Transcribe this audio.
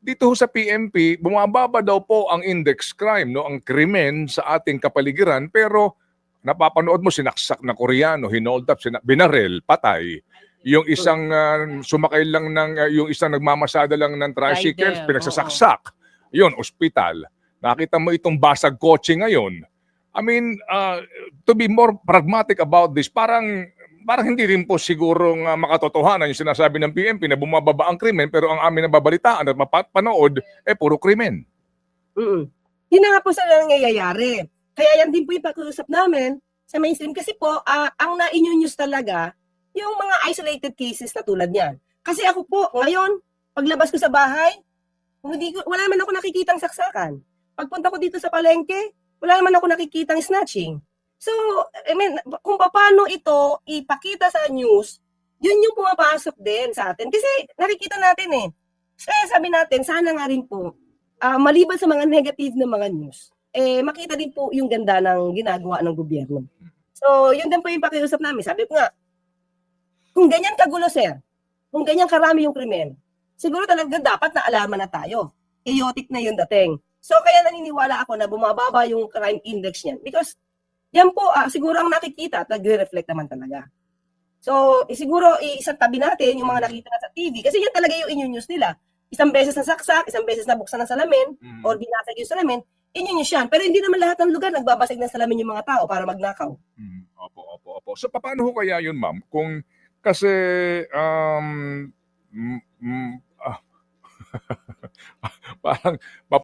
dito ho sa PNP, bumababa daw po ang index crime, no, ang krimen sa ating kapaligiran, pero napapanood mo sinaksak na Koreano, hinold up, binarel, patay. Yung isang sumakay lang ng yung isang nagmamasada lang ng tricycles, Rider, pinagsasaksak. Yun, ospital. Nakita mo itong basag kotse ngayon. I mean, to be more pragmatic about this, parang hindi rin po sigurong makatotohanan yung sinasabi ng PNP na bumababa ang krimen, pero ang amin nababalitaan at mapapanood, puro krimen. Yun na nga po sa nangyayari. Kaya yan din po yung pag-uusap namin sa mainstream. Kasi po, ang na-news talaga, yung mga isolated cases na tulad niyan. Kasi ako po, ngayon, paglabas ko sa bahay, wala naman ako nakikitang saksakan. Pagpunta ko dito sa palengke, wala naman ako nakikitang snatching. So, I mean, kung paano ito ipakita sa news, yun yung pumapasok din sa atin. Kasi nakikita natin Kaya sabi natin, sana nga rin po, maliban sa mga negative na mga news, makita din po yung ganda ng ginagawa ng gobyerno. So, yun din po yung pakiusap namin. Sabi ko nga, kung ganyan kagulo, sir, kung ganyan karami yung krimen, siguro talaga dapat na alaman na tayo. Chaotic na yung dating. So, kaya naniniwala ako na bumababa yung crime index niyan. Because, yan po, siguro ang nakikita at nagre-reflect naman talaga. So, siguro, isang tabi natin yung mga nakita na sa TV. Kasi yan talaga yung news nila. Isang beses na saksak, isang beses na buksan ng salamin, or binasag yung salamin, news yan. Pero hindi naman lahat ng lugar nagbabasag ng salamin yung mga tao para magnakaw. Opo. So, paano ho kaya yun, ma'am? Kung, kasi, parang